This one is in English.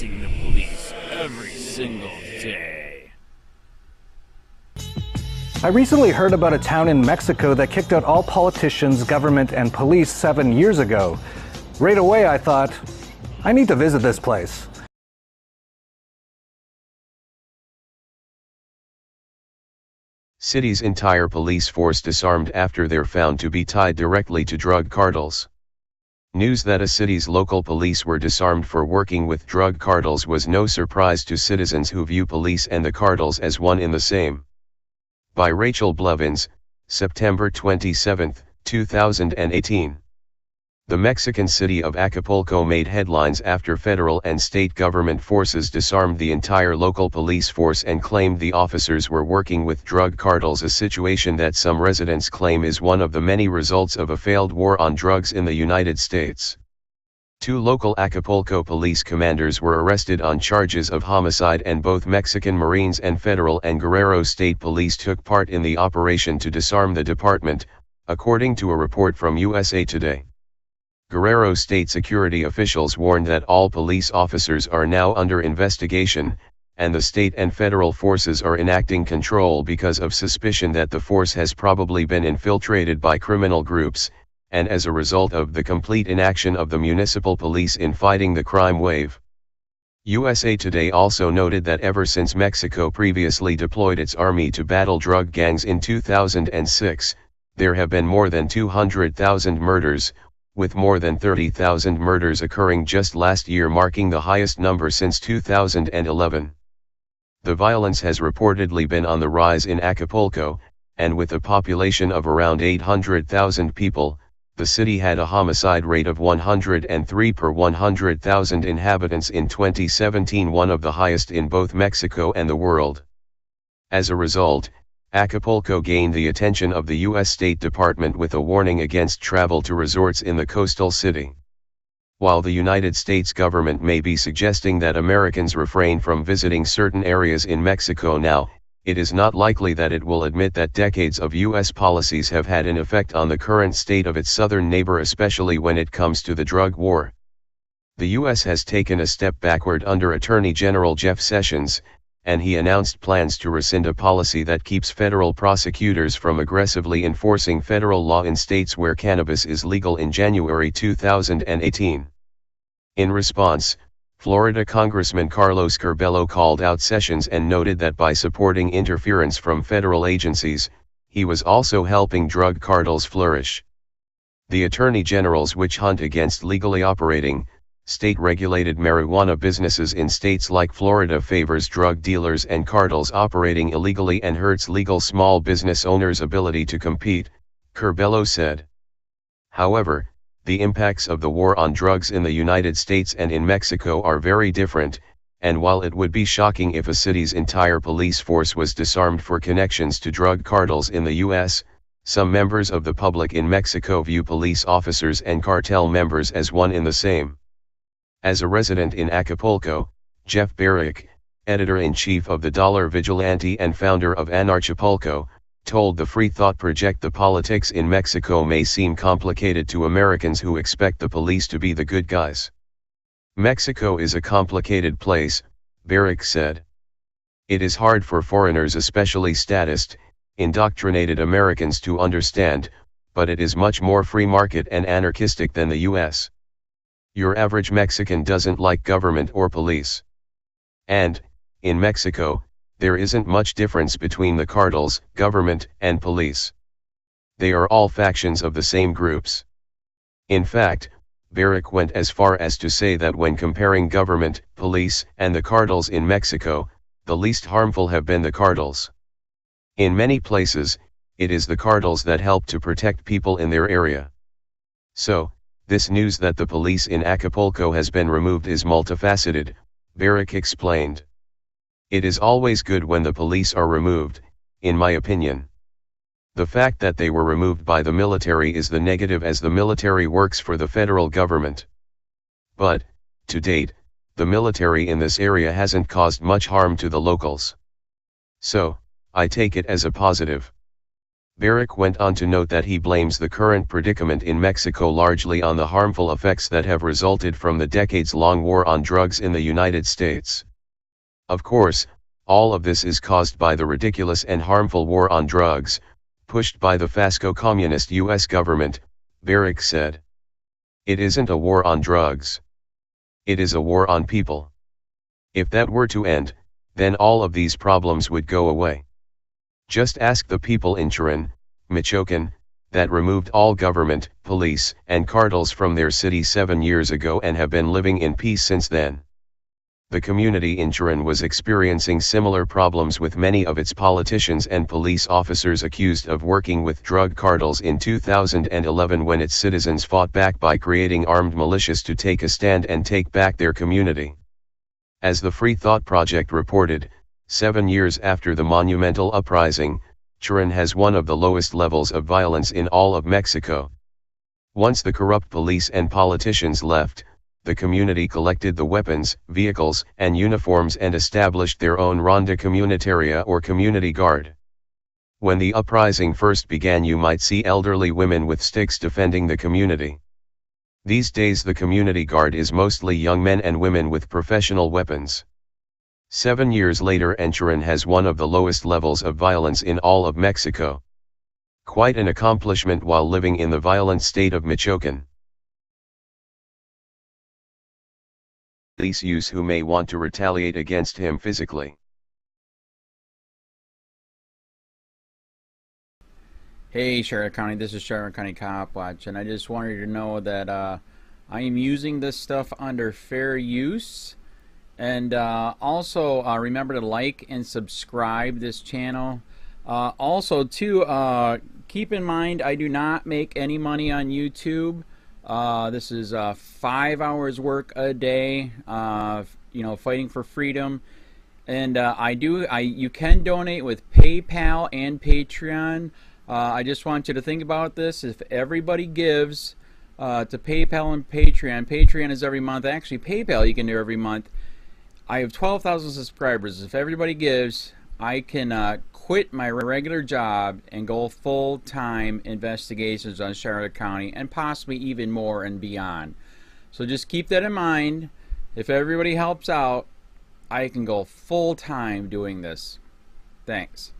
facing the police every single day. I recently heard about a town in Mexico that kicked out all politicians, government, and police 7 years ago. Right away I thought, I need to visit this place. City's entire police force disarmed after they're found to be tied directly to drug cartels. News that a city's local police were disarmed for working with drug cartels was no surprise to citizens who view police and the cartels as one in the same. By Rachel Blevins, September 27, 2018. The Mexican city of Acapulco made headlines after federal and state government forces disarmed the entire local police force and claimed the officers were working with drug cartels, a situation that some residents claim is one of the many results of a failed war on drugs in the United States. 2 local Acapulco police commanders were arrested on charges of homicide, and both Mexican Marines and federal and Guerrero State Police took part in the operation to disarm the department, according to a report from USA Today. Guerrero State security officials warned that all police officers are now under investigation, and the state and federal forces are enacting control because of suspicion that the force has probably been infiltrated by criminal groups, and as a result of the complete inaction of the municipal police in fighting the crime wave. USA Today also noted that ever since Mexico previously deployed its army to battle drug gangs in 2006, there have been more than 200,000 murders, with more than 30,000 murders occurring just last year, marking the highest number since 2011. The violence has reportedly been on the rise in Acapulco, and with a population of around 800,000 people, the city had a homicide rate of 103 per 100,000 inhabitants in 2017, one of the highest in both Mexico and the world. As a result, Acapulco gained the attention of the U.S. State Department with a warning against travel to resorts in the coastal city. While the United States government may be suggesting that Americans refrain from visiting certain areas in Mexico now, it is not likely that it will admit that decades of U.S. policies have had an effect on the current state of its southern neighbor, especially when it comes to the drug war. The U.S. has taken a step backward under Attorney General Jeff Sessions, and he announced plans to rescind a policy that keeps federal prosecutors from aggressively enforcing federal law in states where cannabis is legal in January 2018. In response, Florida Congressman Carlos Curbelo called out Sessions and noted that by supporting interference from federal agencies, he was also helping drug cartels flourish. The Attorney General's witch hunt against legally operating, state-regulated marijuana businesses in states like Florida favors drug dealers and cartels operating illegally and hurts legal small business owners' ability to compete, Curbelo said. However, the impacts of the war on drugs in the United States and in Mexico are very different, and while it would be shocking if a city's entire police force was disarmed for connections to drug cartels in the U.S., some members of the public in Mexico view police officers and cartel members as one in the same. As a resident in Acapulco, Jeff Barrick, editor-in-chief of the Dollar Vigilante and founder of Anarchapulco, told the Free Thought Project the politics in Mexico may seem complicated to Americans who expect the police to be the good guys. Mexico is a complicated place, Barrick said. It is hard for foreigners, especially statist, indoctrinated Americans, to understand, but it is much more free market and anarchistic than the U.S. Your average Mexican doesn't like government or police. And, in Mexico, there isn't much difference between the cartels, government, and police. They are all factions of the same groups. In fact, Barrick went as far as to say that when comparing government, police, and the cartels in Mexico, the least harmful have been the cartels. In many places, it is the cartels that help to protect people in their area. So, this news that the police in Acapulco has been removed is multifaceted, Barrick explained. It is always good when the police are removed, in my opinion. The fact that they were removed by the military is the negative, as the military works for the federal government. But, to date, the military in this area hasn't caused much harm to the locals. So, I take it as a positive. Barrick went on to note that he blames the current predicament in Mexico largely on the harmful effects that have resulted from the decades-long war on drugs in the United States. Of course, all of this is caused by the ridiculous and harmful war on drugs, pushed by the fasco-communist U.S. government, Barrick said. It isn't a war on drugs. It is a war on people. If that were to end, then all of these problems would go away. Just ask the people in Cherán, Michoacán, that removed all government, police, and cartels from their city 7 years ago and have been living in peace since then. The community in Cherán was experiencing similar problems with many of its politicians and police officers accused of working with drug cartels in 2011 when its citizens fought back by creating armed militias to take a stand and take back their community. As the Free Thought Project reported, 7 years after the monumental uprising, Cherán has one of the lowest levels of violence in all of Mexico. Once the corrupt police and politicians left, the community collected the weapons, vehicles, and uniforms and established their own Ronda Comunitaria or community guard. When the uprising first began, you might see elderly women with sticks defending the community. These days the community guard is mostly young men and women with professional weapons. 7 years later, and Cherán has one of the lowest levels of violence in all of Mexico. Quite an accomplishment while living in the violent state of Michoacán. Police use who may want to retaliate against him physically. Hey Charlotte County, this is Charlotte County Cop Watch, and I just wanted you to know that I am using this stuff under fair use. And also remember to like and subscribe this channel. Also too, keep in mind I do not make any money on YouTube. This is 5 hours work a day, you know, fighting for freedom. And you can donate with PayPal and Patreon. I just want you to think about this. If everybody gives to PayPal and Patreon, Patreon is every month. Actually, PayPal you can do every month. I have 12,000 subscribers. If everybody gives, I can quit my regular job and go full-time investigations on Charlotte County and possibly even more and beyond. So just keep that in mind. If everybody helps out, I can go full-time doing this. Thanks.